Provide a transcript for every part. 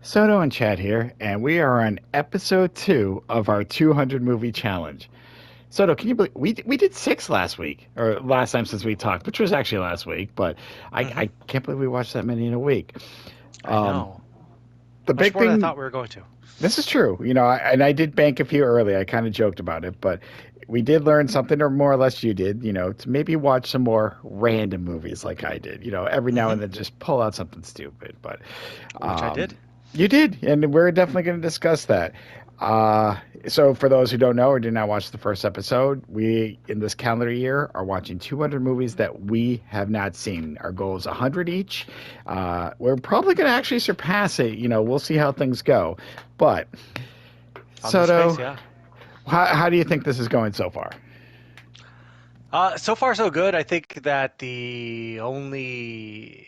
Soto and Chad here, and we are on episode 2 of our 200 movie challenge. Soto, can you believe we did 6 last week, or last time since we talked, which was actually last week, but Hmm. I can't believe we watched that many in a week. I Um, know. the Much big more than I thing, thought we were going to. this is true, and I did bank a few early. I kind of joked about it, but we did learn something, or more or less you did, to maybe watch some more random movies like I did, every now Hmm. and then just pull out something stupid. But Which I did. Um, you did, and we're definitely going to discuss that. Uh, so, for those who don't know or did not watch the first episode, we in this calendar year are watching 200 movies that we have not seen. Our goal is 100 each. We're probably going to actually surpass it. We'll see how things go. But On this Soto, pace, yeah. how do you think this is going so far? So far, so good. I think that the only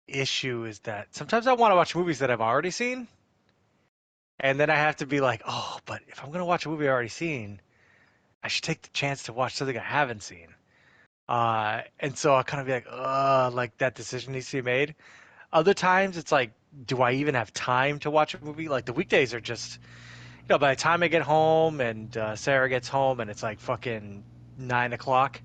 issue is that sometimes I want to watch movies that I've already seen, and then I have to be like, oh, but if I'm going to watch a movie I've already seen, I should take the chance to watch something I haven't seen. And so I'll kind of be like that decision needs to be made. Other times, it's like, do I even have time to watch a movie? Like the weekdays are just by the time I get home and Sarah gets home and it's like fucking 9 o'clock,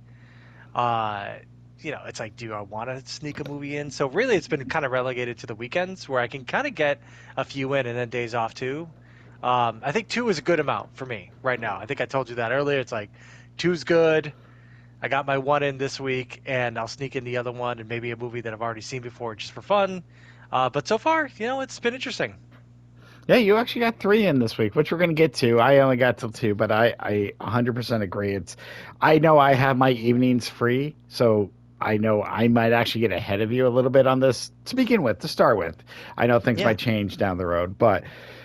uh, it's like, do I want to sneak a movie in? So really, it's been kind of relegated to the weekends where I can kind of get a few in and then days off too. I think two is a good amount for me right now. I think I told you that earlier. It's like two's good. I got my one in this week, and I'll sneak in the other one and maybe a movie that I've already seen before just for fun. But so far, it's been interesting. Yeah, you actually got 3 in this week, which we're going to get to. I only got till 2, but I 100% agree. I know I have my evenings free, so I know I might actually get ahead of you a little bit on this to begin with, to start with. I know things Yeah. might change down the road, but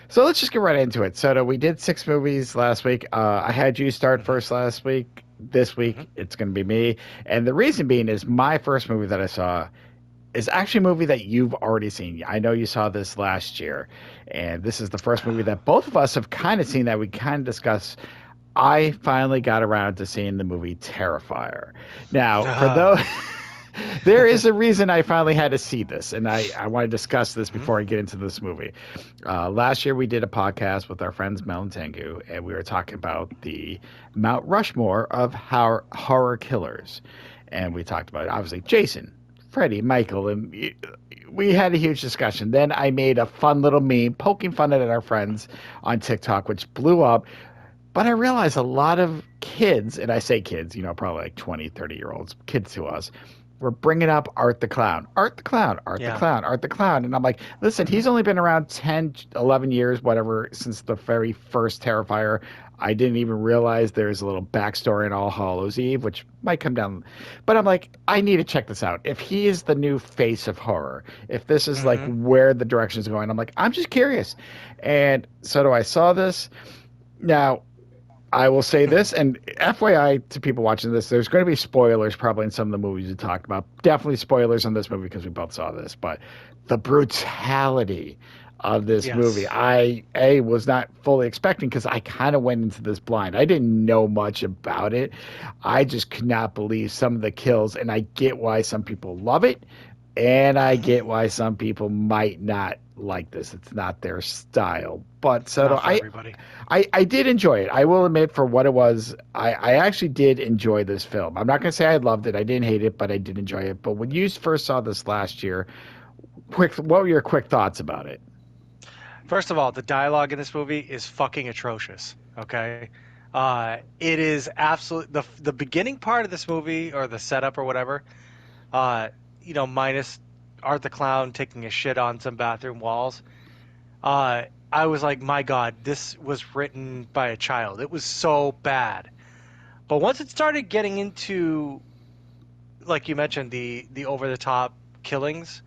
so let's just get right into it. So we did 6 movies last week. I had you start Hmm. first last week. This Hmm. week it's going to be me, and the reason being is my first movie that I saw is actually a movie that you've already seen. I know you saw this last year, and this is the first movie that both of us have kind of seen that we kind of discuss. I finally got around to seeing the movie Terrifier. Now, for those, there is a reason I finally had to see this, and I want to discuss this Hmm. before I get into this movie. Last year, we did a podcast with our friends Mel and Tengu, and we were talking about the Mount Rushmore of horror killers. And we talked about, obviously, Jason, Freddie, Michael, and we had a huge discussion. Then I made a fun little meme poking fun at our friends on TikTok, which blew up. But I realized a lot of kids, and I say kids, probably like 20, 30-year olds, kids to us, were bringing up Art the Clown. Art the Clown, Art the Yeah. Clown, Art the Clown. And I'm like, listen, Hmm. he's only been around 10, 11 years, whatever, since the very first Terrifier. I didn't even realize there's a little backstory in All Hallows Eve, which might come down. But I'm like, I need to check this out. If he is the new face of horror, if this is like Hmm. where the direction is going, I'm like, I'm just curious. And so do I saw this. Now, I will say this, and FYI to people watching this, there's going to be spoilers probably in some of the movies we talked about. Definitely spoilers on this movie because we both saw this, but the brutality of this movie, Yes. I was not fully expecting because I kind of went into this blind. I didn't know much about it. I just could not believe some of the kills, and I get why some people love it, and I Hmm. get why some people might not like this. It's not their style. But It's so not for everybody. I did enjoy it. I will admit, for what it was, I actually did enjoy this film. I'm not going to say I loved it. I didn't hate it, but I did enjoy it. But when you first saw this last year, what were your quick thoughts about it? First of all, the dialogue in this movie is fucking atrocious. Okay. It is absolute the beginning part of this movie or the setup or whatever. Uh, minus Art the Clown taking a shit on some bathroom walls. I was like, my God, this was written by a child. It was so bad. But once it started getting into, like you mentioned, the over the top killings,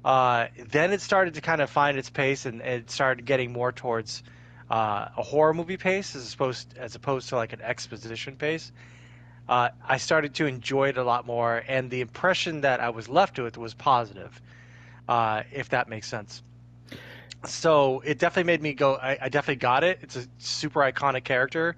then it started to kind of find its pace and it started getting more towards a horror movie pace as opposed to like an exposition pace. I started to enjoy it a lot more, and the impression that I was left with was positive, if that makes sense. So it definitely made me go. I definitely got it. It's a super iconic character.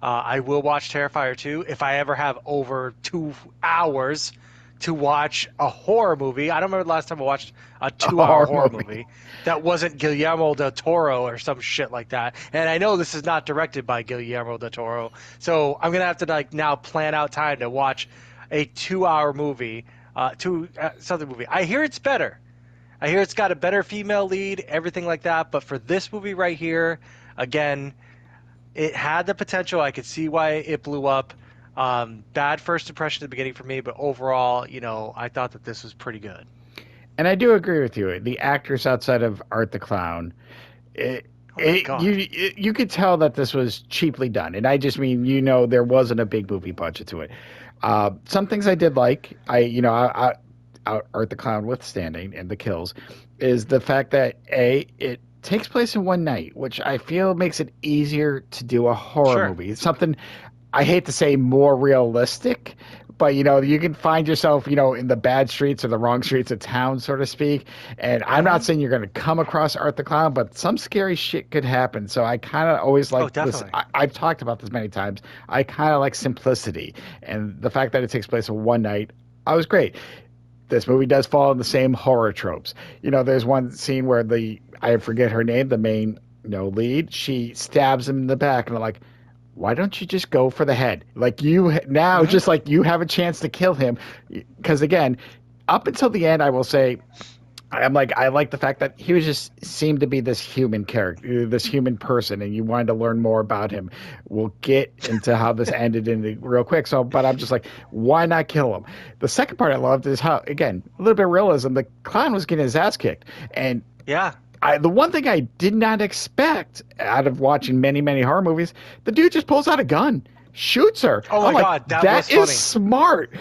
I will watch Terrifier 2 if I ever have over 2 hours to watch a horror movie. I don't remember the last time I watched a A 2 hour horror horror movie. movie that wasn't Guillermo del Toro or some shit like that. And I know this is not directed by Guillermo del Toro, so I'm gonna have to like now plan out time to watch a 2 hour movie, something movie. I hear it's better. I hear it's got a better female lead, everything like that. But for this movie right here, again, it had the potential. I could see why it blew up. Bad first impression at the beginning for me, but overall, I thought that this was pretty good. And I do agree with you. The actors outside of Art the Clown, it, Oh my God. you could tell that this was cheaply done, and I just mean there wasn't a big movie budget to it. Some things I did like, Art the Clown withstanding and the kills, is the fact that it takes place in one night, which I feel makes it easier to do a horror Sure. movie. It's something I hate to say more realistic, but you can find yourself, in the bad streets or the wrong streets of town, so to speak. And I'm not Hmm. saying you're going to come across Art the Clown, but some scary shit could happen. So I kind of always Oh, like this. definitely. I've talked about this many times. I kind of like simplicity, and the fact that it takes place in one night, I was great. This movie does fall in the same horror tropes. There's one scene where I forget her name, the main lead, she stabs him in the back, and I'm like, why don't you just go for the head? Like now, Hmm. just like you have a chance to kill him. Because again, up until the end, I will say, I like the fact that he was just seemed to be this human character, this human person, and you wanted to learn more about him. We'll get into how this ended in real quick. So, but I'm just like, why not kill him? The second part I loved is how, again, a little bit of realism. The clown was getting his ass kicked, and Yeah. the one thing I did not expect out of watching many, many horror movies, the dude just pulls out a gun, shoots her. Oh I'm my like, God, that was that is funny. smart.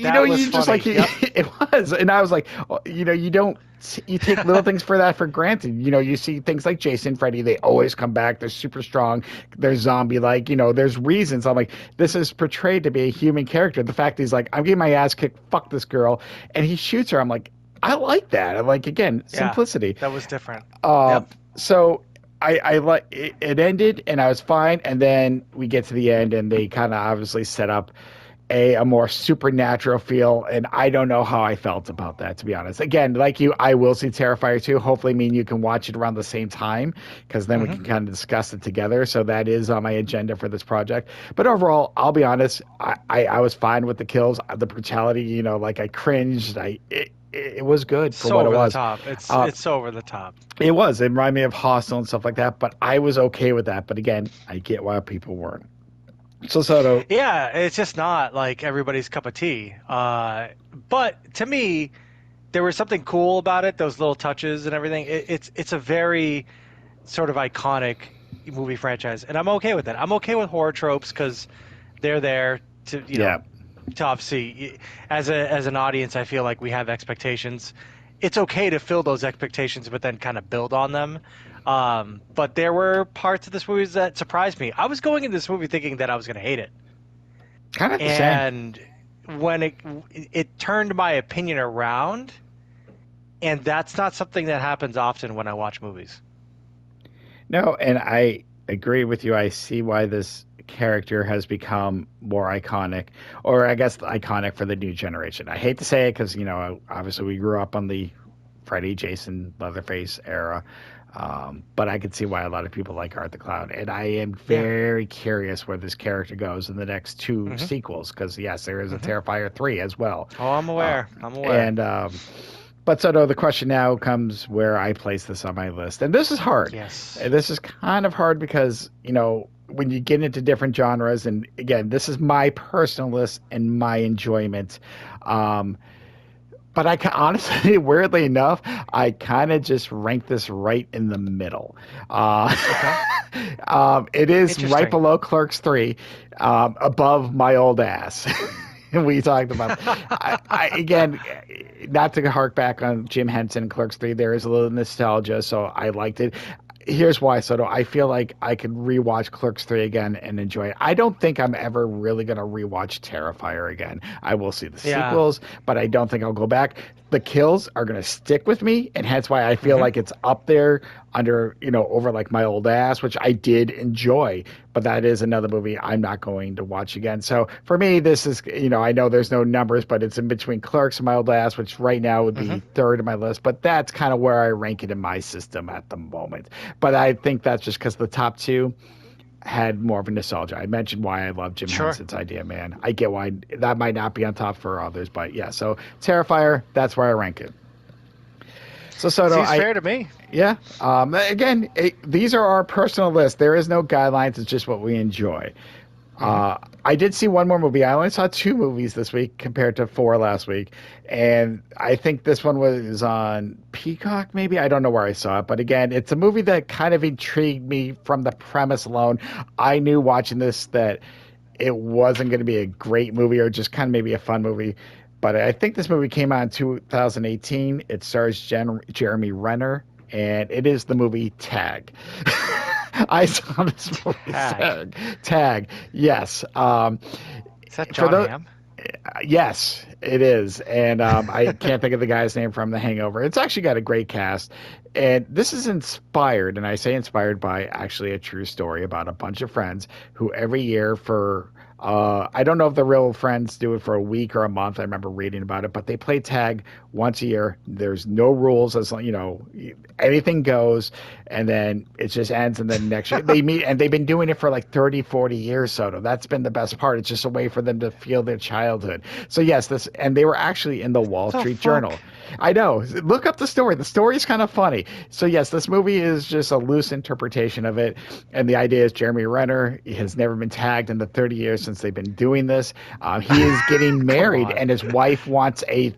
That was You just like funny. Yep. it was, and I was like, oh, you don't. You take little things for that for granted. You see things like Jason, Freddy, they always come back. They're super strong. They're zombie like. There's reasons. I'm like, this is portrayed to be a human character. The fact he's like, I'm getting my ass kicked. Fuck this girl, and he shoots her. I'm like, I like that. I'm like, again, Yeah. simplicity. That was different. Uh, Yep. so I like it ended and I was fine, and then we get to the end and they kind of obviously set up a more supernatural feel, and I don't know how I felt about that, to be honest. Again, like you, I will see Terrifier 2. Hopefully, me and you can watch it around the same time, because then we Hmm. can kind of discuss it together. So that is on my agenda for this project. But overall, I'll be honest, I was fine with the kills, the brutality. Like I cringed. It was good for So what it over the was. top. It's Uh, it's so over the top. it was. It reminded me of Hostel and stuff like that, but I was okay with that. But again, I get why people weren't. So Soto, Yeah, it's just not like everybody's cup of tea. But to me, there was something cool about it. Those little touches and everything. It's a very sort of iconic movie franchise, and I'm okay with it. I'm okay with horror tropes because they're there to yeah, to obviously as an audience, I feel like we have expectations. It's okay to fill those expectations, but then kind of build on them. But there were parts of this movie that surprised me. I was going into this movie thinking that I was going to hate it, kind of the same. and when it turned my opinion around, and that's not something that happens often when I watch movies. No, and I agree with you. I see why this character has become more iconic, or I guess iconic for the new generation. I hate to say it because obviously we grew up on the Freddy, Jason, Leatherface era. But I could see why a lot of people like Art the Clown, and I am Yeah. very curious where this character goes in the next two Hmm. sequels. Because yes, there is a Hmm. Terrifier 3 as well. Oh, I'm Uh, aware. I'm aware. and But so no, the question now comes where I place this on my list, and this is hard. Yes. This is kind of hard because when you get into different genres, and again, this is my personal list and my enjoyment. Um, but honestly, weirdly enough, I kind of just rank this right in the middle. Uh, Okay. it is right Interesting. below Clerks 3, above my old ass. We talked about. Again, not to hark back on Jim Henson and Clerks 3, there is a little nostalgia, so I liked it. Here's why, Soto. I feel like I could rewatch Clerks 3 again and enjoy it. I don't think I'm ever really going to rewatch Terrifier again. I will see the Yeah. sequels, but I don't think I'll go back. the kills are going to stick with me, and hence why I feel Hmm. like it's up there under, over like My Old Ass, which I did enjoy, but that is another movie I'm not going to watch again. So for me, this is, I know there's no numbers, but it's in between Clerks and My Old Ass, which right now would Hmm. be third on my list, but that's kind of where I rank it in my system at the moment. But I think that's just because the top two had more of a nostalgia. I mentioned why I love Jim Sure. Henson's Idea Man. I get why that might not be on top for others, but yeah. So Terrifier, that's where I rank it. So Soto, Seems fair to me. yeah. Again, these are our personal list. There is no guidelines. It's just what we enjoy. Hmm. I did see one more movie. I only saw two movies this week compared to four last week. And I think this one was on Peacock, maybe. I don't know where I saw it. But again, it's a movie that kind of intrigued me from the premise alone. I knew watching this that it wasn't going to be a great movie or just kind of maybe a fun movie. But I think this movie came out in 2018. It stars Jeremy Renner, and it is the movie Tag. I saw this movie Tag. Tag. Yes. Is that For John those, Hamm? yes, it is, and I can't think of the guy's name from The Hangover. It's actually got a great cast, and this is inspired, and I say inspired by actually a true story about a bunch of friends who every year for I don't know if the real friends do it for a week or a month. I remember reading about it, but they play tag once a year. There's no rules, as anything goes, and then it just ends, and then next year they meet, and they've been doing it for like 30, 40 years. So that's been the best part. It's just a way for them to feel their childhood. So yes, this, and they were actually in the Wall The Street fuck? Journal. I know. Look up the story. The story's kind of funny. So yes, this movie is just a loose interpretation of it, and the idea is Jeremy Renner has never been tagged in the 30 years since they've been doing this. He is getting Come married, on. and his wife wants a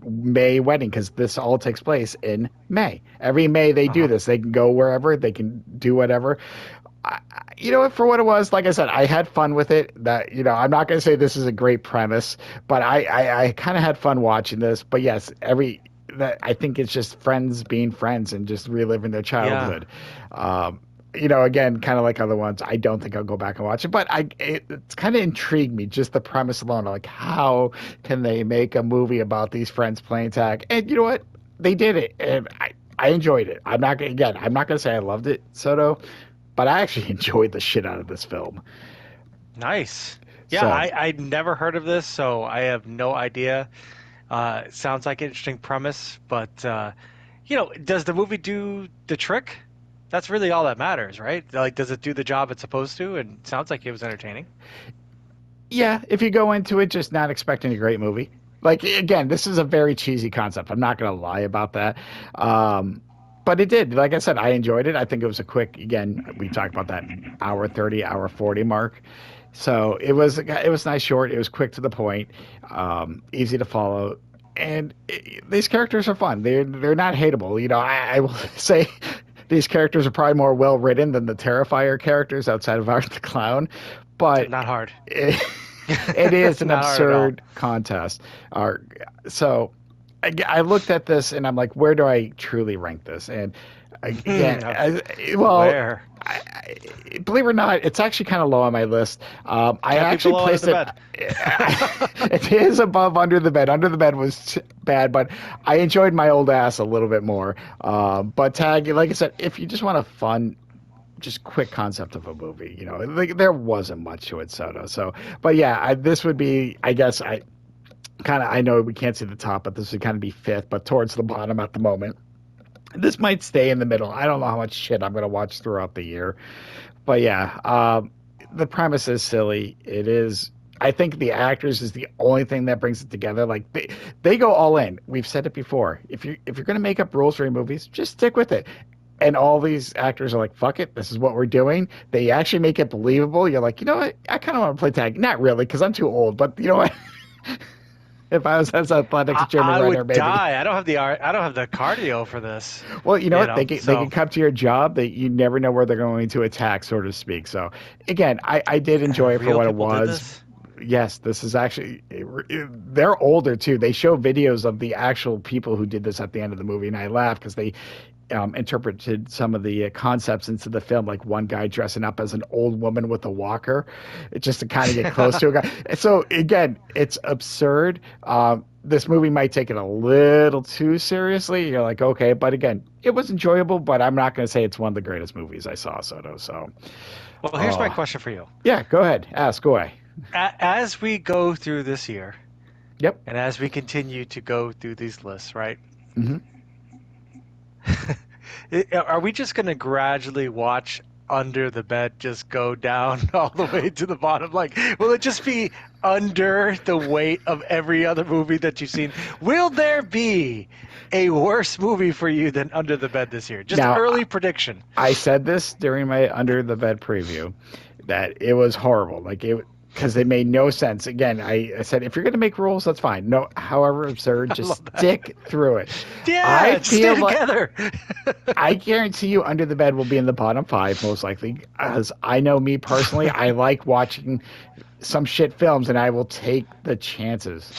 May wedding because this all takes place in May. Every May they do Uh-huh. this. They can go wherever, they can do whatever. For what it was, like I said, I had fun with it. That I'm not going to say this is a great premise, but I kind of had fun watching this. But yes, every that I think it's just friends being friends and just reliving their Yeah. childhood. Um, again, kind of like other ones, I don't think I'll go back and watch it, but it's kind of intrigued me just the premise alone. Like, how can they make a movie about these friends playing tag? And you know what? They did it, and I enjoyed it. I'm not gonna say I loved it, Soto, but I actually enjoyed the shit out of this film. Nice. Yeah, So I'd never heard of this, so I have no idea. Sounds like an interesting premise, but does the movie do the trick? That's really all that matters, right? Like, does it do the job it's supposed to? And it sounds like it was entertaining. yeah, if you go into it just not expecting a great movie, like again, this is a very cheesy concept. I'm not gonna lie about that. Um, but it did. Like I said, I enjoyed it. I think it was a quick. Again, we talked about that hour 30, hour 40 mark. So it was nice, short. It was quick to the point, easy to follow, and these characters are fun. They're not hateable. I will say these characters are probably more well written than the Terrifier characters outside of Art the Clown, but Not hard. it, it is an Not hard at all. absurd contest. So I looked at this and I'm like, where do I truly rank this? And again, Hmm, well, where? believe it or not, it's actually kind of low on my list. I Can't be actually below under placed the it. bed. It is above Under the Bed. Under the Bed was bad, but I enjoyed My Old Ass a little bit more. But Tag, like I said, if you just want a fun, just quick concept of a movie, like, there wasn't much to it, Soto. So, but yeah, this would be, I guess, I know we can't see the top, but this would kind of be fifth, but towards the bottom at the moment. This might stay in the middle. I don't know how much shit I'm going to watch throughout the year. But yeah, the premise is silly. It is. I think the actors is the only thing that brings it together. Like they go all in. We've said it before. If you're gonna make up rules for your movies, just stick with it. And all these actors are like, "Fuck it, this is what we're doing." They actually make it believable. You're like, you know what? I kind of want to play tag. Not really, because I'm too old. But you know what? If I was as athletic as Jeremy I Renner, would maybe. die. I don't have the cardio for this, Well, you know what? They can So come to your job. That you never know where they're going to attack, so to speak. So again, I did enjoy it for real what it people did was. this. Yes, this is actually they're older too. They show videos of the actual people who did this at the end of the movie, and I laugh because they interpreted some of the concepts into the film, like one guy dressing up as an old woman with a walker, just to kind of get close to a guy. So again, it's absurd. This movie might take it a little too seriously. You're like, okay, but again, it was enjoyable. But I'm not going to say it's one of the greatest movies I saw, Soto. So, Well, here's my oh question for you. yeah, go ahead, ask away. As we go through this year, Yep. and as we continue to go through these lists, right? Hmm. Are we just going to gradually watch Under the Bed just go down all the way to the bottom? Like, will it just be under the weight of every other movie that you've seen? Will there be a worse movie for you than Under the Bed this year? Just Now, early prediction. I said this during my Under the Bed preview that it was horrible. Like it because they made no sense. Again, I said if you're going to make rules, that's fine. No, however absurd, I just love that. stick through it. I Yeah, stay feel like together. I guarantee you, Under the Bed will be in the bottom five most likely. As I know me personally, I like watching some shit films, and I will take the chances.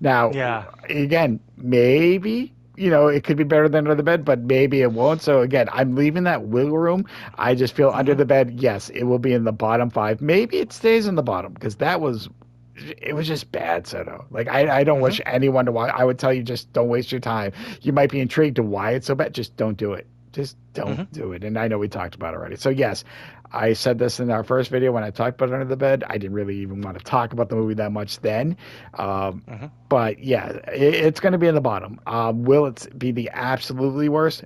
Now, Yeah. again, maybe it could be better than Under the Bed, but maybe it won't. So again, I'm leaving that wiggle room. I just feel Under Hmm. the Bed, yes, it will be in the bottom five. Maybe it stays in the bottom because that was it was just bad, Soto. Like I don't Hmm. wish anyone to watch. I would tell you just don't waste your time. You might be intrigued to why it's so bad. Just don't do it. Just don't Hmm. do it. And I know we talked about it already. So yes, I said this in our first video when I talked about Under the Bed. I didn't really even want to talk about the movie that much then. Um, Hmm. but yeah, it's going to be in the bottom. Will it be the absolutely worst?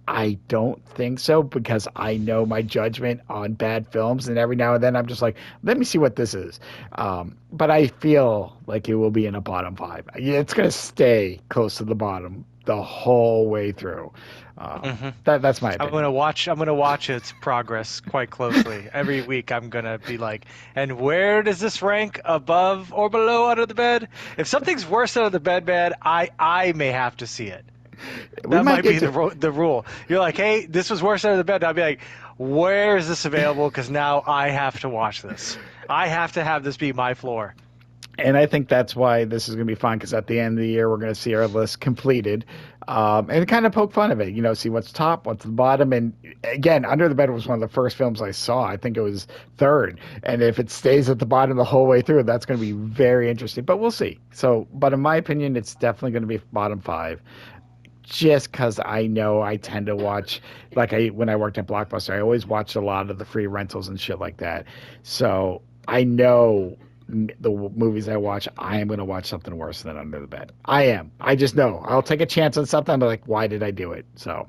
I don't think so because I know my judgment on bad films, and every now and then I'm just like, let me see what this is. But I feel like it will be in a bottom five. It's going to stay close to the bottom the whole way through. Hmm. That's my opinion. I'm gonna watch its progress quite closely. Every week I'm gonna be like, and where does this rank above or below Under the Bed? If something's worse Under the Bed, man, I may have to see it. We That might might get be to the rule. You're like, hey, this was worse Under the Bed. I'll be like, where is this available? Because now I have to watch this. I have to have this be my floor. And I think that's why this is going to be fun because at the end of the year, we're going to see our list completed and kind of poke fun of it, see what's top, what's the bottom. And again, Under the Bed was one of the first films I saw. I think it was third. And if it stays at the bottom the whole way through, that's going to be very interesting. But we'll see. So, but in my opinion, it's definitely going to be bottom five just because I know I tend to watch, like when I worked at Blockbuster, I always watched a lot of the free rentals and shit like that. So I know the movies I watch, I am going to watch something worse than Under the Bed. I am. I just know. I'll take a chance on something. I'm like, why did I do it? So,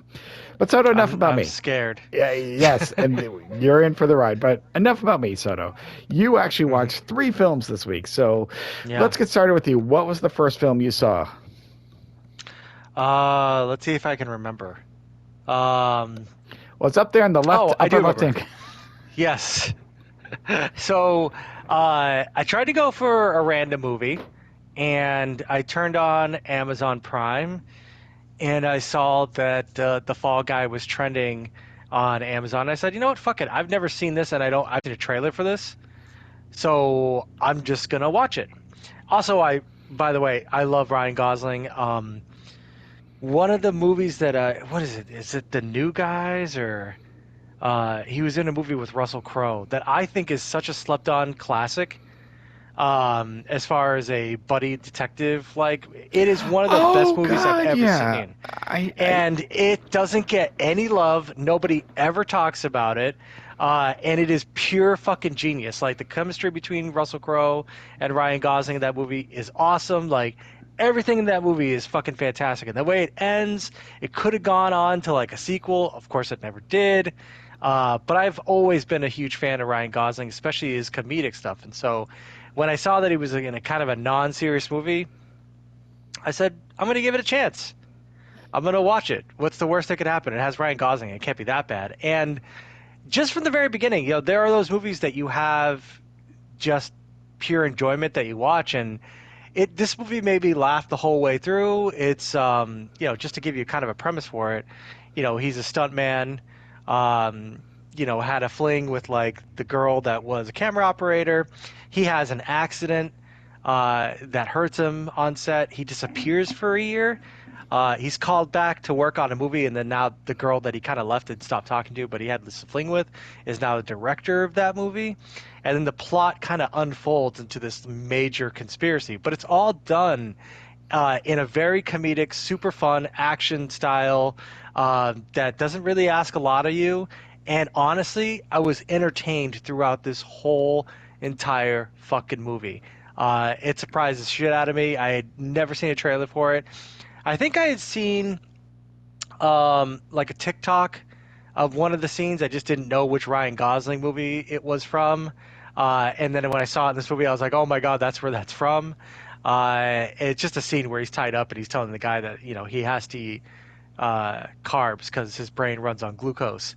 but Soto, enough about I'm me. scared. Yeah, yes, and you're in for the ride. But enough about me, Soto. You actually Hmm. watched three films this week. So Yeah. let's get started with you. What was the first film you saw? Let's see if I can remember. Um, Well, it's up there on the left, oh, I do upper left remember. hand. Yes. So, I tried to go for a random movie, and I turned on Amazon Prime, and I saw that the Fall Guy was trending on Amazon. I said, you know what, fuck it. I've never seen this, and I've seen a trailer for this, so I'm just gonna watch it. Also, by the way, I love Ryan Gosling. One of the movies that what is it? Is it The New Guys or? He was in a movie with Russell Crowe that I think is such a slept-on classic. As far as a buddy detective, like it is one of the best Oh movies I've God, ever yeah. seen, I and it doesn't get any love. Nobody ever talks about it, and it is pure fucking genius. Like the chemistry between Russell Crowe and Ryan Gosling in that movie is awesome. Like everything in that movie is fucking fantastic, and the way it ends, it could have gone on to like a sequel. Of course, it never did. But I've always been a huge fan of Ryan Gosling, especially his comedic stuff, and so when I saw that he was in a kind of a non-serious movie, I said, I'm going to give it a chance. I'm going to watch it. What's the worst that could happen? It has Ryan Gosling. It can't be that bad. And just from the very beginning, there are those movies that you have just pure enjoyment that you watch, and this movie made me laugh the whole way through. It's just to give you kind of a premise for it, he's a stuntman. Um, had a fling with like the girl that was a camera operator. He has an accident that hurts him on set. He disappears for a year. He's called back to work on a movie, and then now the girl that he kind of left and stopped talking to, but he had this fling with, is now the director of that movie. And then the plot kind of unfolds into this major conspiracy, but it's all done in a very comedic, super fun action style that doesn't really ask a lot of you. And honestly, I was entertained throughout this whole entire fucking movie. It surprised the shit out of me. I had never seen a trailer for it. I think I had seen like a TikTok of one of the scenes. I just didn't know which Ryan Gosling movie it was from. And then when I saw it in this movie, I was like, oh my God, that's where that's from. It's just a scene where he's tied up and he's telling the guy that, he has to eat carbs because his brain runs on glucose,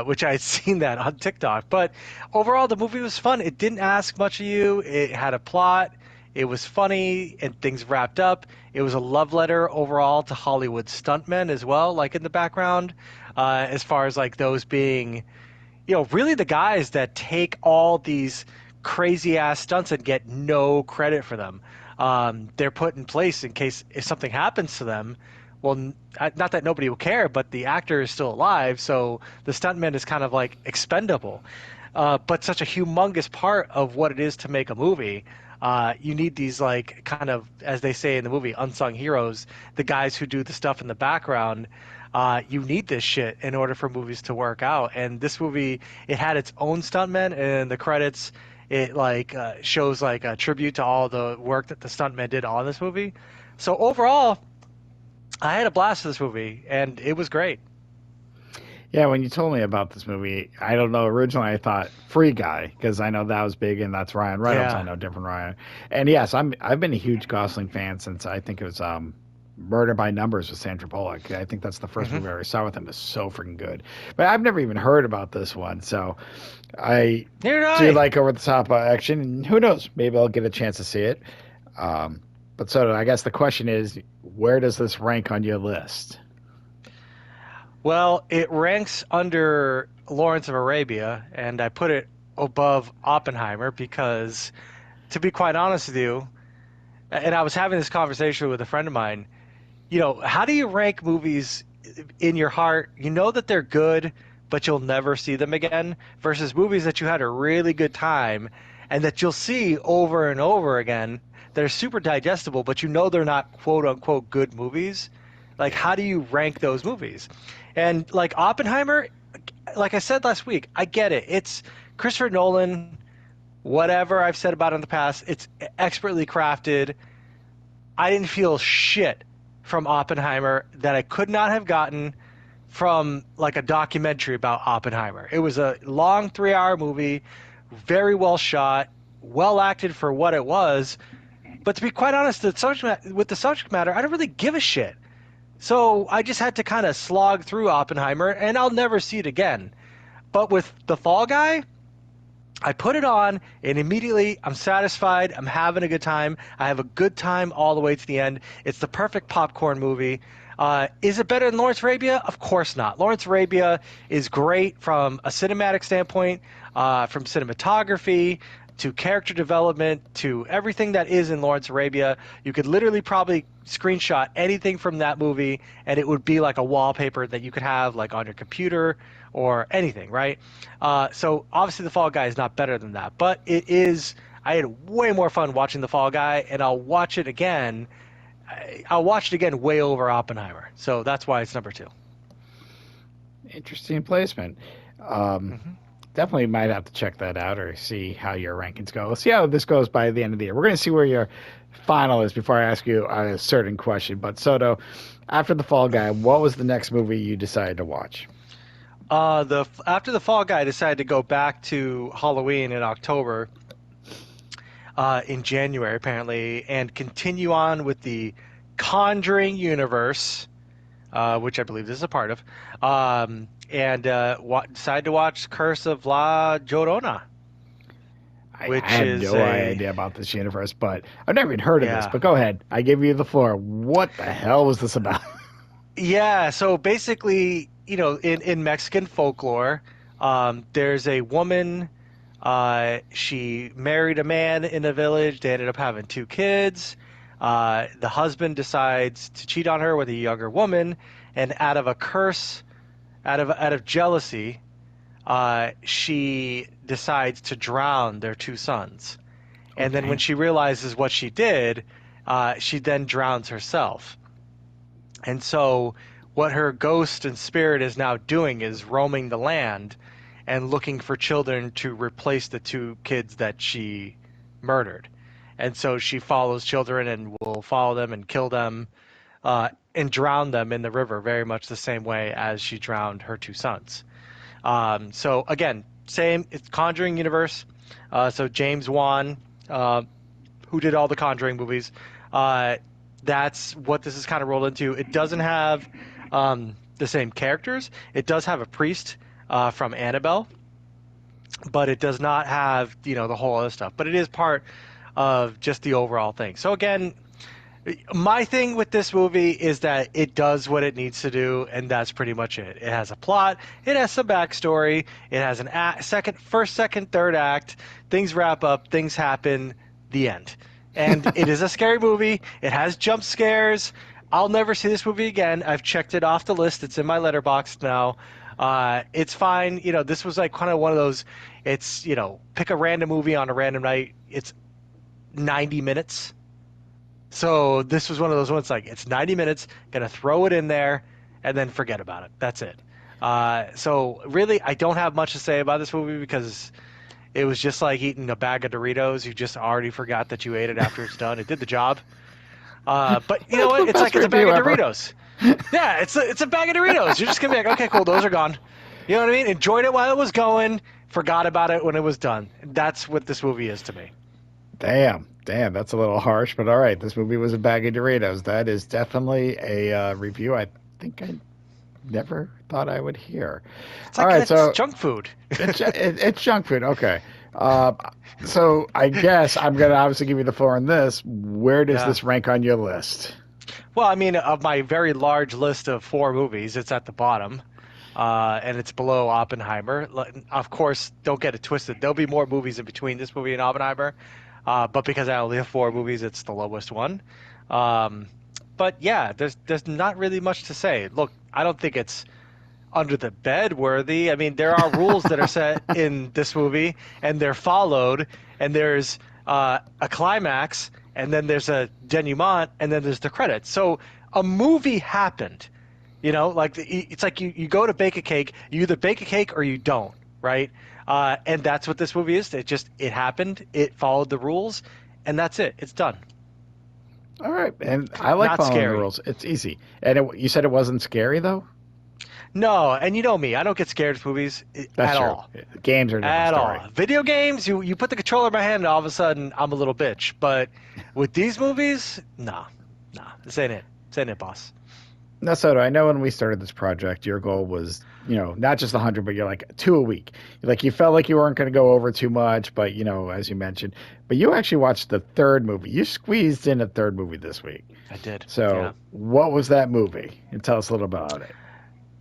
which I had seen that on TikTok. But overall, the movie was fun. It didn't ask much of you. It had a plot. It was funny and things wrapped up. It was a love letter overall to Hollywood stuntmen as well, like in the background, as far as like those being really the guys that take all these crazy ass stunts and get no credit for them. They're put in place in case if something happens to them. Well, not that nobody will care, but the actor is still alive, so the stuntman is kind of like expendable. But such a humongous part of what it is to make a movie. You need these like kind of, as they say in the movie, unsung heroes, the guys who do the stuff in the background. You need this shit in order for movies to work out. And this movie, it had its own stuntmen, and the credits, it like shows like a tribute to all the work that the stuntmen did on this movie. So overall, I had a blast with this movie, and it was great. Yeah, when you told me about this movie, I don't know. Originally, I thought Free Guy because I know that was big, and that's Ryan Reynolds. I Yeah. know different Ryan. And yes, I've been a huge Gosling fan since I think it was Murder by Numbers with Sandra Bullock. I think that's the first hmm movie I ever saw with him. It's so freaking good. But I've never even heard about this one, so I Neither did do I. like over the top action. And who knows? Maybe I'll get a chance to see it. Um, but so I guess the question is, where does this rank on your list? Well, it ranks under Lawrence of Arabia, and I put it above Oppenheimer because, to be quite honest with you, and I was having this conversation with a friend of mine, how do you rank movies in your heart? You know that they're good, but you'll never see them again, versus movies that you had a really good time and that you'll see over and over again. They're super digestible, but you know they're not quote unquote good movies. Like, Yeah. how do you rank those movies? And like Oppenheimer, like I said last week, I get it. It's Christopher Nolan, whatever I've said about it in the past, it's expertly crafted. I didn't feel shit from Oppenheimer that I could not have gotten from like a documentary about Oppenheimer. It was a long 3-hour movie, very well shot, well acted for what it was. But to be quite honest, with the subject matter, I don't really give a shit. So I just had to kind of slog through Oppenheimer, and I'll never see it again. But with The Fall Guy, I put it on, and immediately I'm satisfied. I'm having a good time. I have a good time all the way to the end. It's the perfect popcorn movie. Is it better than Lawrence of Arabia? Of course not. Lawrence of Arabia is great from a cinematic standpoint, from cinematography to character development to everything that is in Lawrence of Arabia. You could literally probably screenshot anything from that movie, and it would be like a wallpaper that you could have like on your computer or anything, right? So obviously, The Fall Guy is not better than that, but it is. I had way more fun watching The Fall Guy, and I'll watch it again. I'll watch it again way over Oppenheimer. So that's why it's number two. Interesting placement. Um, hmm Definitely might have to check that out or see how your rankings go. We'll see how this goes by the end of the year. We're going to see where your final is before I ask you a certain question. But Soto, after The Fall Guy, what was the next movie you decided to watch? The After The Fall Guy, I decided to go back to Halloween in October, in January apparently, and continue on with the Conjuring universe, which I believe this is a part of, and decided to watch Curse of La Llorona, I which have is no a idea about this universe, but I've never even heard of this. yeah. But go ahead. I give you the floor. What the hell was this about? Yeah, so basically, in Mexican folklore, There's a woman. She married a man in a village. They ended up having two kids. The husband decides to cheat on her with a younger woman, and out of a curse, out of jealousy, she decides to drown their two sons. Oh, And then when damn. she realizes what she did, she then drowns herself. And so, what her ghost and spirit is now doing is roaming the land and looking for children to replace the two kids that she murdered. And so she follows children and will follow them and kill them and drown them in the river, very much the same way as she drowned her two sons. So again, same. It's Conjuring universe. So James Wan, uh, who did all the Conjuring movies, uh, that's what this is kind of rolled into. It doesn't have the same characters. It does have a priest from Annabelle, but it does not have the whole other stuff. But it is part of just the overall thing. So again, my thing with this movie is that it does what it needs to do, and that's pretty much it. It has a plot, it has some backstory, it has an first, second, third act. Things wrap up, things happen, the end. And it is a scary movie. It has jump scares. I'll never see this movie again. I've checked it off the list. It's in my letterbox now. It's fine. This was like kind of one of those. It's pick a random movie on a random night. It's 90 minutes. So this was one of those ones like it's 90 minutes, gonna throw it in there, and then forget about it. That's it. So really, I don't have much to say about this movie because it was just like eating a bag of Doritos. You just already forgot that you ate it after it's done. It did the job. But you know That's what? the It's best like it's a bag review of ever. Doritos. Yeah, it's a bag of Doritos. You're just gonna be like, okay, cool, those are gone. You know what I mean? Enjoyed it while it was going, forgot about it when it was done. That's what this movie is to me. Damn, damn, that's a little harsh, but all right. This movie was a bag of Doritos. That is definitely a review I think I never thought I would hear. It's All like right, it's so junk food. it's junk food. Okay. Uh, so I guess I'm gonna obviously give you the floor on this. Where does Yeah. this rank on your list? Well, I mean, of my very large list of four movies, it's at the bottom, and it's below Oppenheimer. Of course, don't get it twisted. There'll be more movies in between this movie and Oppenheimer, but because I only have four movies, it's the lowest one. Um, but yeah, there's not really much to say. Look, I don't think it's under the bed worthy. I mean, there are rules that are set in this movie, and they're followed, and there's a climax, and then there's a denouement, and then there's the credits. So a movie happened. Like it's like you go to bake a cake, you either bake a cake or you don't, right? And that's what this movie is. It happened, it followed the rules, and that's it. It's done. All right, and I like Not following the scary. rules. It's easy. And you said it wasn't scary though. No, and you know me, I don't get scared of movies That's at true. all. Games are a different At story. all. Video games, you put the controller in my hand, and all of a sudden I'm a little bitch. But with these movies, nah, nah, this ain't it. This ain't it, boss. No, so I know when we started this project, your goal was, not just 100, but you're like two a week. Like you felt like you weren't going to go over too much, but as you mentioned, but you actually watched the third movie. You squeezed in a third movie this week. I did. Yeah. So what was that movie? And tell us a little about it.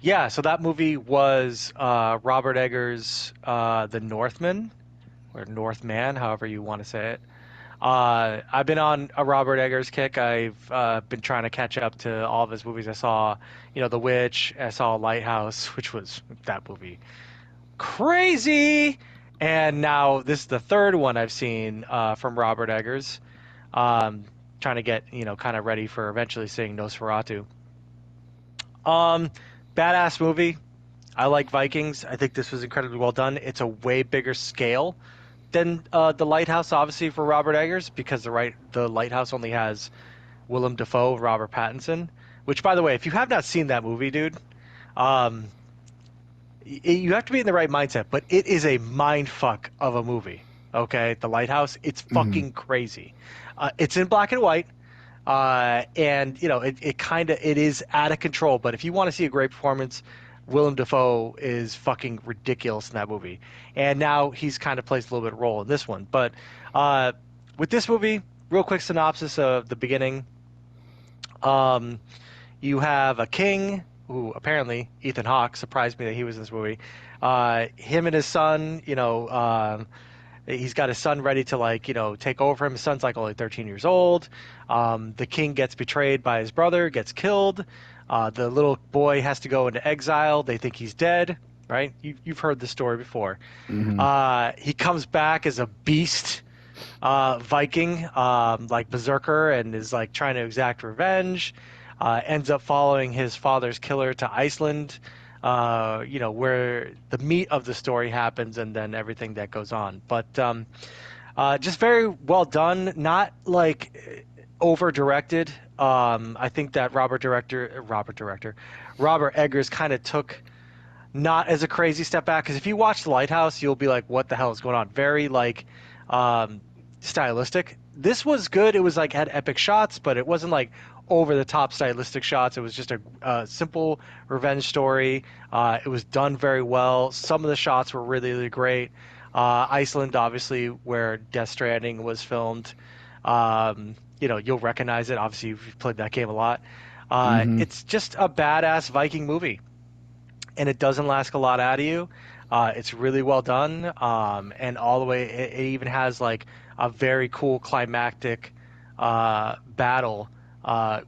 Yeah, so that movie was Robert Eggers' The Northman, or Northman, however you want to say it. I've been on a Robert Eggers kick. I've been trying to catch up to all of his movies. I saw, The Witch. I saw Lighthouse, which was that movie crazy. And now this is the third one I've seen from Robert Eggers. Um, Trying to get kind of ready for eventually seeing Nosferatu. Um, Badass movie. I like Vikings. I think this was incredibly well done. It's a way bigger scale than the Lighthouse, obviously for Robert Eggers, because the Lighthouse only has Willem Dafoe, Robert Pattinson. Which, by the way, if you have not seen that movie, dude, um, you have to be in the right mindset. But it is a mind fuck of a movie. Okay, The Lighthouse. It's Hmm. fucking crazy. It's in black and white. And it is out of control. But if you want to see a great performance, Willem Dafoe is fucking ridiculous in that movie. And now he's kind of plays a little bit of role in this one. But uh, with this movie, real quick synopsis of the beginning. Um, you have a king. who apparently Ethan Hawke surprised me that he was in this movie. Him and his son, he's got his son ready to take over him. His son's like only 13 years old. The king gets betrayed by his brother, gets killed. The little boy has to go into exile. They think he's dead, right? You've heard the story before. Hmm. He comes back as a beast, Viking, like berserker, and is like trying to exact revenge. Ends up following his father's killer to Iceland, where the meat of the story happens, and then everything that goes on. But just very well done, not like over directed. I think that Robert Eggers kind of took not as a crazy step back, because if you watch The Lighthouse, you'll be like, what the hell is going on? Very like um, stylistic. This was good. It was like had epic shots, but it wasn't like over the top stylistic shots. It was just a simple revenge story. It was done very well. Some of the shots were really, really great. Iceland, obviously, where Death Stranding was filmed. You'll recognize it. Obviously, you've played that game a lot. Hmm. It's just a badass Viking movie, and it doesn't ask a lot out of you. It's really well done, and all the way, it even has like a very cool climactic battle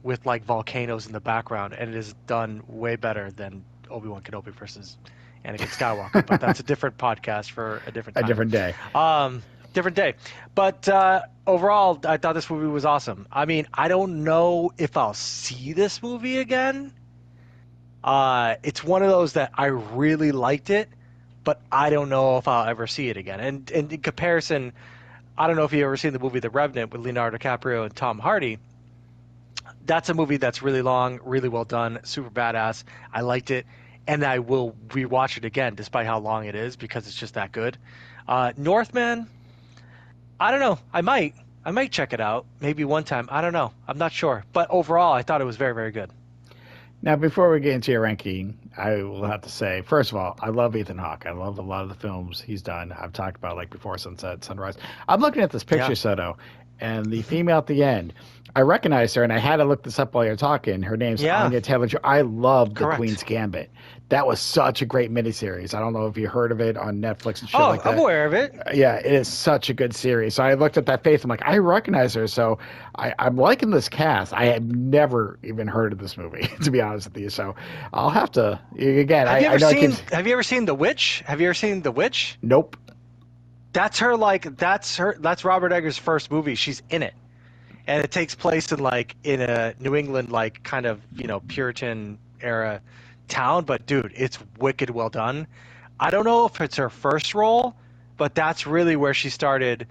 with like volcanoes in the background, and it is done way better than Obi-Wan Kenobi versus Anakin Skywalker. But that's a different podcast for a different A time. different day. Different day. But overall, I thought this movie was awesome. I mean, I don't know if I'll see this movie again. It's one of those that I really liked it, but I don't know if I'll ever see it again. And in comparison, I don't know if you've ever seen the movie The Revenant with Leonardo DiCaprio and Tom Hardy. That's a movie that's really long, really well done, super badass. I liked it, and I will rewatch it again, despite how long it is, because it's just that good. Northman, I don't know. I might check it out maybe one time. I don't know. I'm not sure. But overall, I thought it was very, very good. Now, before we get into your ranking, I will have to say, first of all, I love Ethan Hawke. I love a lot of the films he's done. I've talked about like Before Sunset, Sunrise. I'm looking at this Yeah. picture, Soto, and the Hmm. female at the end. I recognize her, and I had to look this up while you're talking. Her name's Yeah. Anya Taylor-Joy. I love The Queen's Correct. Gambit. That was such a great miniseries. I don't know if you heard of it on Netflix and shit Oh, like I'm that. aware of it. Yeah, it is such a good series. So I looked at that face. I'm like, I recognize her. So I'm liking this cast. I had never even heard of this movie, to be honest with you. So I'll have to again. I know I keep. Have you ever seen The Witch? Have you ever seen The Witch? Nope. That's Robert Eggers' first movie. She's in it. And it takes place in like in a New England like kind of, Puritan era town, but dude, it's wicked well done. I don't know if it's her first role, but that's really where she started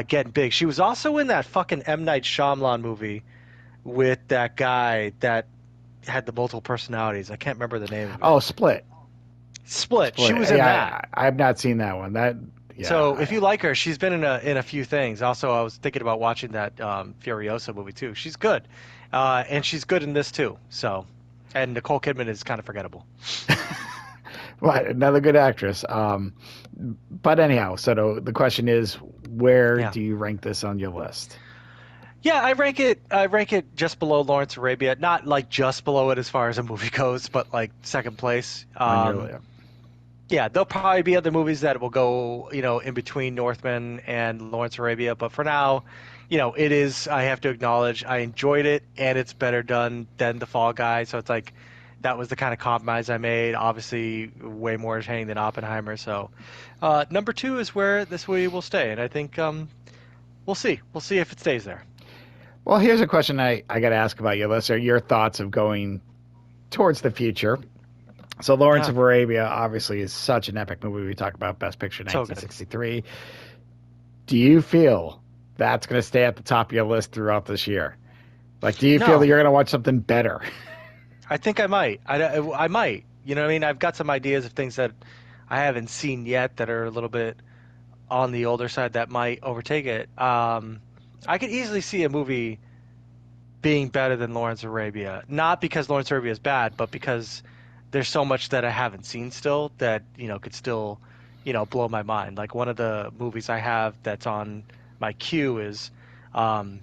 getting big. She was also in that fucking M. Night Shyamalan movie with that guy that had the multiple personalities. I can't remember the name of it. Oh, Split. Split. She Split. was in that. Yeah, I have not seen that one. That yeah. So if you like her, she's been in a few things. Also, I was thinking about watching that Furiosa movie too. She's good, and she's good in this too. So, and Nicole Kidman is kind of forgettable. Well, another good actress. But anyhow, so the question is, where Yeah, do you rank this on your list? yeah. I rank it just below Lawrence Arabia. Not like just below it as far as a movie goes, but like second place. On your list? Yeah, there'll probably be other movies that will go, in between Northman and Lawrence Arabia, but for now, it is, I have to acknowledge, I enjoyed it, and it's better done than The Fall Guy, so it's like, that was the kind of compromise I made, obviously way more entertaining than Oppenheimer, so number two is where this movie will stay, and I think we'll see. We'll see if it stays there. Well, here's a question I got to ask about your list. Are your thoughts of going towards the future? So Lawrence Yeah, of Arabia obviously is such an epic movie. We talk about Best Picture so good. 1963. Do you feel that's going to stay at the top of your list throughout this year? Like, do you feel that No, you're going to watch something better? I think I might. I might. You know what I mean? I've got some ideas of things that I haven't seen yet that are a little bit on the older side that might overtake it. I could easily see a movie being better than Lawrence of Arabia, not because Lawrence of Arabia is bad, but because there's so much that I haven't seen still that could still blow my mind. Like one of the movies I have that's on my queue is, I'm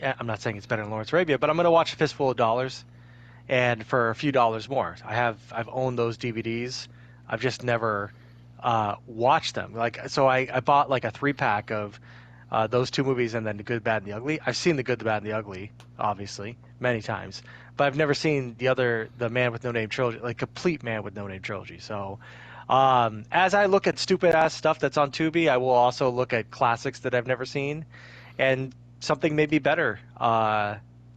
not saying it's better than Lawrence of Arabia, but I'm gonna watch A Fistful of Dollars. and for a few dollars more. I've owned those DVDs. I've just never watched them. Like so, I bought like a 3 pack of those two movies and then The Good, Bad, and the Ugly. I've seen The Good, the Bad, and the Ugly, obviously, many times, but I've never seen the Man with No Name trilogy, like complete Man with No Name trilogy. So, as I look at stupid ass stuff that's on Tubi, I will also look at classics that I've never seen, and something maybe better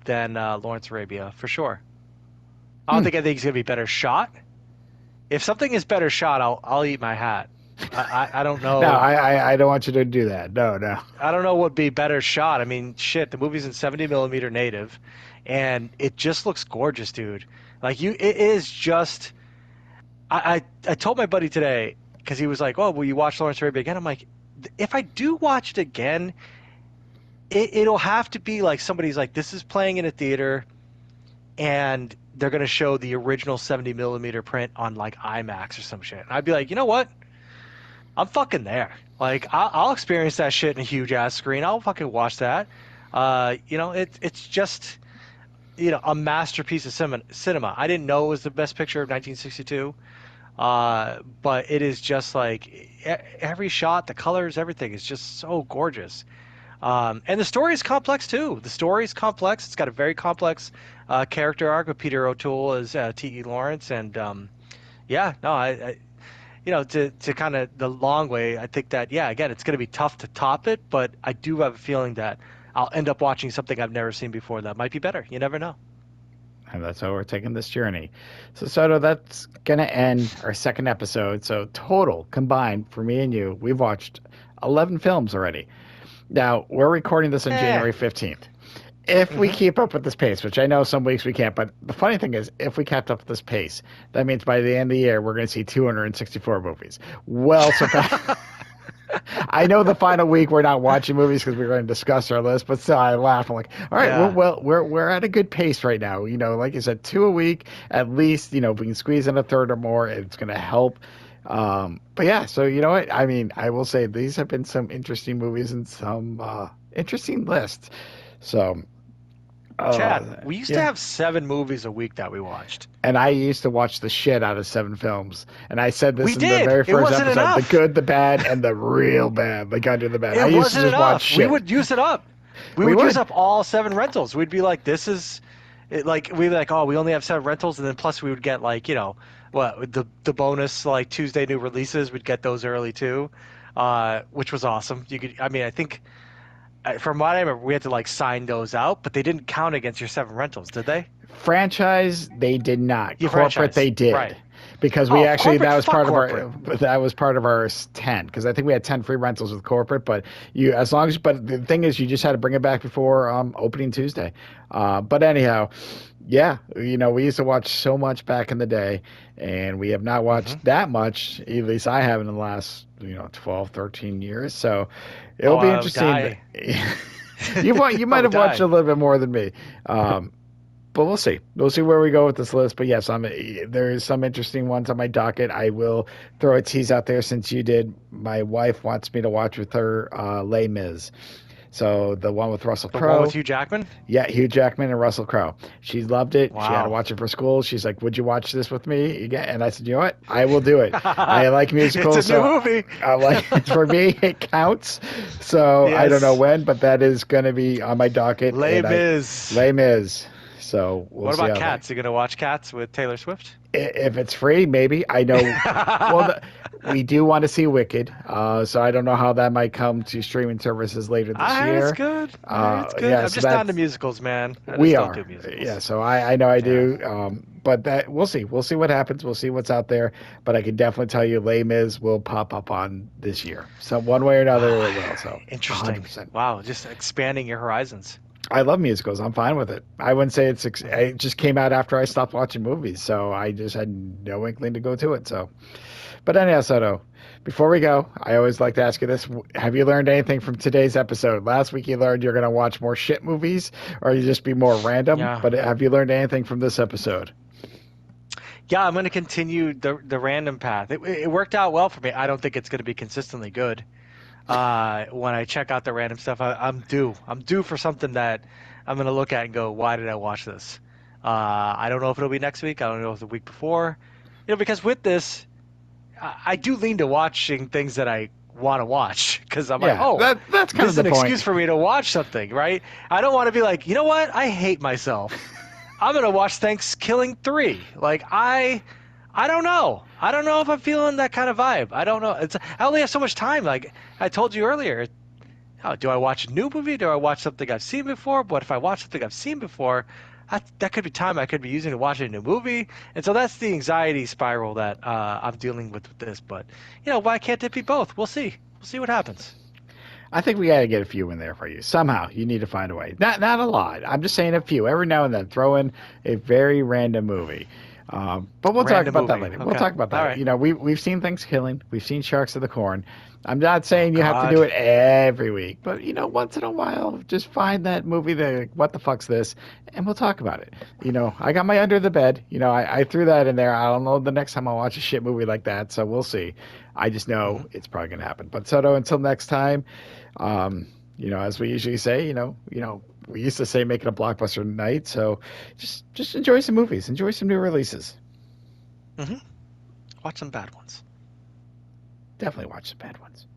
than Lawrence Arabia for sure. I don't Hmm. think anything's gonna be better shot. If something is better shot, I'll eat my hat. I don't No, know. I don't want you to do that. No, no. I don't know what would be better shot. I mean, shit, the movie's in 70 millimeter native, and it just looks gorgeous, dude. Like it is just. I told my buddy today because he was like, "Oh, will you watch Lawrence Arabia again?" I'm like, if I do watch it again, it'll have to be like somebody's like, "This is playing in a theater," and they're gonna show the original 70 millimeter print on like IMAX or some shit. And I'd be like, you know what? I'm fucking there. Like I'll experience that shit in a huge ass screen. I'll fucking watch that. It's just a masterpiece of cinema. I didn't know it was the best picture of 1962, but it is just like every shot, the colors, everything is just so gorgeous. And the story is complex too. The story is complex. It's got a very complex character arc with Peter O'Toole as T.E. Lawrence, and yeah, no, to kind of the long way, I think that, yeah, again, it's going to be tough to top it, but I do have a feeling that I'll end up watching something I've never seen before that might be better. You never know. And that's how we're taking this journey. So, Soto, that's going to end our second episode. So, total combined for me and you, we've watched 11 films already. Now, we're recording this on Eh. January 15th. If we hmm keep up with this pace, which I know some weeks we can't, but the funny thing is, if we kept up with this pace, that means by the end of the year, we're going to see 264 movies. Well, so I know the final week we're not watching movies because we're going to discuss our list, but still I laugh. I'm like, all right, Yeah. we're at a good pace right now. Like you said, two a week at least. If we can squeeze in a third or more, it's going to help. But yeah, so you know what? I mean, I will say these have been some interesting movies and some interesting lists. So Chad, we used to yeah. have 7 movies a week that we watched. And I used to watch the shit out of 7 films. And I said this We in the did. very It first wasn't episode: the enough. good, the bad, and the real bad. The good, the bad. I It used to wasn't just watch enough. We shit. would use it up. We We would use would. up all 7 rentals. We'd be like, this is like we'd be like, oh, we only have 7 rentals, and then plus we would get like, what the bonus like Tuesday new releases. We'd get those early too, which was awesome. You could, I mean, I think from what I remember, we had to like sign those out, but they didn't count against your 7 rentals, did they? Franchise, they did not. Your Corporate, franchise, they did. right? Because we Oh, actually corporate, fuck corporate. that was part of our 10 because I think we had 10 free rentals with corporate, but you as long as but the thing is you just had to bring it back before opening Tuesday. But anyhow, yeah, we used to watch so much back in the day, and we have not hmm watched that much, at least I haven't in the last 12, 13 years. So Oh, it'll be I would interesting. die. You I might would have watched die. a little bit more than me. But we'll see. We'll see where we go with this list. But yes, there's some interesting ones on my docket. I will throw a tease out there since you did. My wife wants me to watch with her Les Mis. So the one with Russell The one with Crowe. Hugh Jackman? Yeah, Hugh Jackman and Russell Crowe. She loved it. She had to Wow. watch it for school. She's like, "Would you watch this with me again?" And I said, "You know what? I will do it. I like It's a musicals, new so movie. I like for me it counts. So I don't know Yes. when, but that is going to be on my docket, Les and I Mis. Les Mis. So we'll What see about how that. Cats? You gonna watch Cats with Taylor Swift? If it's free, maybe. I know. Well, we do want to see Wicked, so I don't know how that might come to streaming services later this I heard it's year. good. I heard it's good. Yeah, I'm so just not into that's musicals, man. I we just don't are. do Yeah, musicals. so I know I Yeah. do. But that we'll see. We'll see what happens. We'll see what's out there. But I can definitely tell you, Les Mis will pop up on this year. So one way or another, it will. So Interesting. 100%. Wow, just expanding your horizons. I love musicals. I'm fine with it. I wouldn't say it just came out after I stopped watching movies, so I just had no inkling to go to it. So, but anyhow, Soto, before we go, I always like to ask you this: have you learned anything from today's episode? Last week you learned you're going to watch more shit movies, or you just be more random. Yeah. But have you learned anything from this episode? Yeah, I'm gonna continue the random path. It worked out well for me. I don't think it's gonna be consistently good. When I check out the random stuff, I'm due. I'm due for something that I'm gonna look at and go, why did I watch this? I don't know if it'll be next week. I don't know if the week before. Because with this, I do lean to watching things that I want to watch because I'm like, Yeah, oh, that's kind this of is the an point. excuse for me to watch something, right? I don't want to be like, you know what? I hate myself. I'm gonna watch Thanksgiving 3. Like I don't know. I don't know if I'm feeling that kind of vibe. I don't know. I only have so much time. Like I told you earlier, oh, do I watch a new movie? Do I watch something I've seen before? But if I watch something I've seen before, that could be time I could be using to watch a new movie. And so that's the anxiety spiral that I'm dealing with this. But why can't it be both? We'll see. We'll see what happens. I think we got to get a few in there for you. Somehow, you need to find a way. Not a lot. I'm just saying a few. Every now and then, throw in a very random movie. But we'll talk Random about that movie. later. We'll Okay. talk about All that. right. We've seen things killing. We've seen Sharks of the Corn. I'm not Oh saying you have to do God. it every week, but once in a while, just find that movie that like, what the fuck's this, and we'll talk about it. I got my Under the Bed. I threw that in there. I don't know the next time I'll watch a shit movie like that, so we'll see. I just know Hmm. it's probably gonna happen. But Soto, until next time. Um, as we usually say, we used to say make it a blockbuster night. So just enjoy some movies, enjoy some new releases. Hmm. Watch some bad ones. Definitely watch some bad ones.